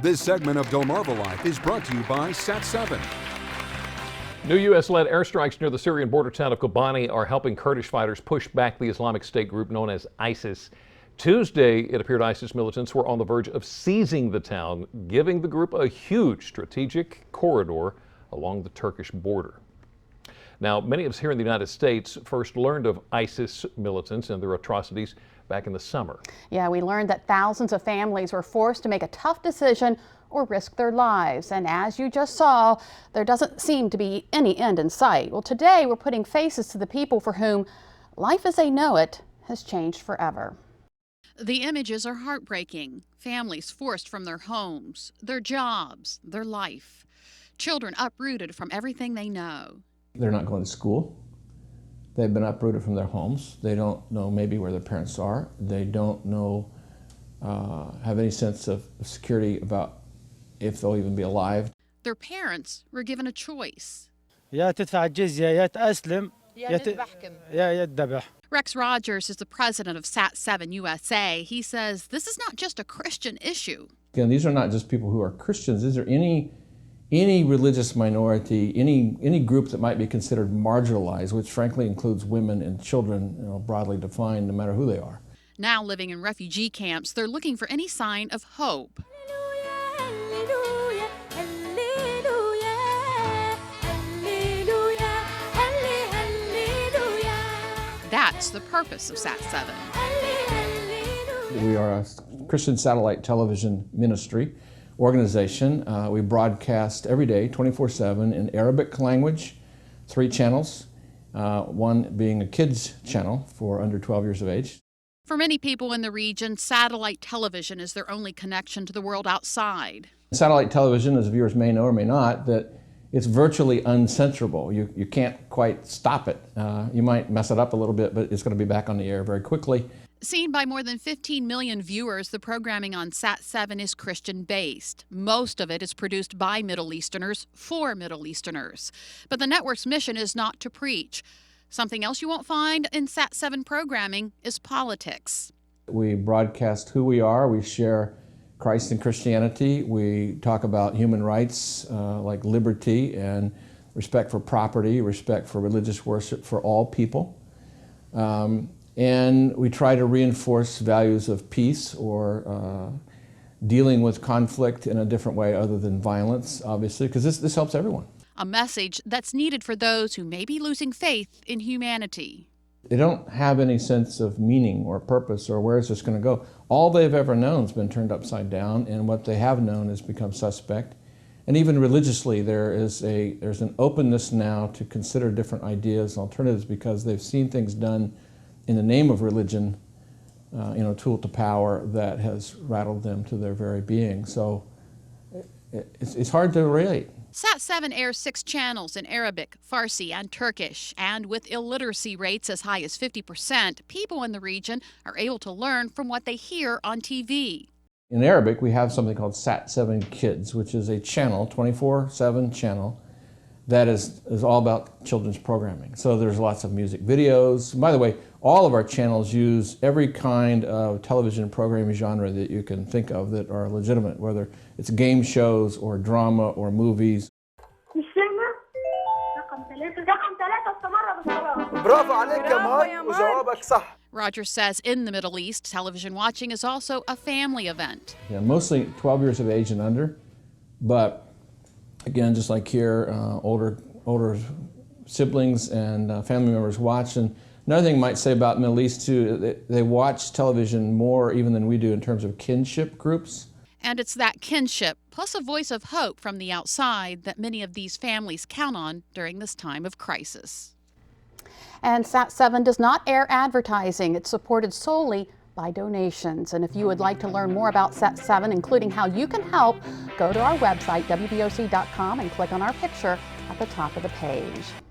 This segment of Delmarva Life is brought to you by Sat7. New U.S.-led airstrikes near the Syrian border town of Kobani are helping Kurdish fighters push back the Islamic State group known as ISIS. Tuesday, it appeared ISIS militants were on the verge of seizing the town, giving the group a huge strategic corridor along the Turkish border. Now, many of us here in the United States first learned of ISIS militants and their atrocities back in the summer. Yeah, we learned that thousands of families were forced to make a tough decision or risk their lives. And as you just saw, there doesn't seem to be any end in sight. Well, today we're putting faces to the people for whom life as they know it has changed forever. The images are heartbreaking. Families forced from their homes, their jobs, their life. Children uprooted from everything they know. They're not going to school. They've been uprooted from their homes. They don't know maybe where their parents are. They don't know, have any sense of security about if they'll even be alive. Their parents were given a choice. Rex Rogers is the president of Sat7 USA. He says this is not just a Christian issue. Again, these are not just people who are Christians. These are any religious minority, any group that might be considered marginalized, which frankly includes women and children, broadly defined, no matter who they are. Now living in refugee camps, they're looking for any sign of hope. That's the purpose of Sat7. We are a Christian satellite television ministry organization. We broadcast every day, 24/7, in Arabic language, 3 channels, one being a kids channel for under 12 years of age. For many people in the region, satellite television is their only connection to the world outside. Satellite television, as viewers may know or may not, that it's virtually uncensorable. You can't quite stop it. You might mess it up a little bit, but it's going to be back on the air very quickly. Seen by more than 15 million viewers, the programming on Sat7 is Christian-based. Most of it is produced by Middle Easterners for Middle Easterners. But the network's mission is not to preach. Something else you won't find in Sat7 programming is politics. We broadcast who we are. We share Christ and Christianity. We talk about human rights like liberty and respect for property, respect for religious worship for all people. And we try to reinforce values of peace or dealing with conflict in a different way other than violence, obviously, because this helps everyone. A message that's needed for those who may be losing faith in humanity. They don't have any sense of meaning or purpose or where is this going to go. All they've ever known has been turned upside down, and what they have known has become suspect. And even religiously, there's an openness now to consider different ideas and alternatives because they've seen things done in the name of religion, tool to power that has rattled them to their very being. So it's hard to relate. Sat7 airs 6 channels in Arabic, Farsi, and Turkish. And with illiteracy rates as high as 50%, people in the region are able to learn from what they hear on TV. In Arabic, we have something called Sat7 Kids, which is a channel, 24/7 channel, that is all about children's programming. So there's lots of music videos. By the way, all of our channels use every kind of television programming genre that you can think of that are legitimate, whether it's game shows or drama or movies. Rogers says in the Middle East, television watching is also a family event. Yeah, mostly 12 years of age and under, but again, just like here, older siblings and family members watch. And another thing I might say about Middle East too, they watch television more even than we do in terms of kinship groups. And it's that kinship, plus a voice of hope from the outside, that many of these families count on during this time of crisis. And Sat7 does not air advertising. It's supported solely by donations. And if you would like to learn more about Sat7, including how you can help, go to our website, WBOC.com, and click on our picture at the top of the page.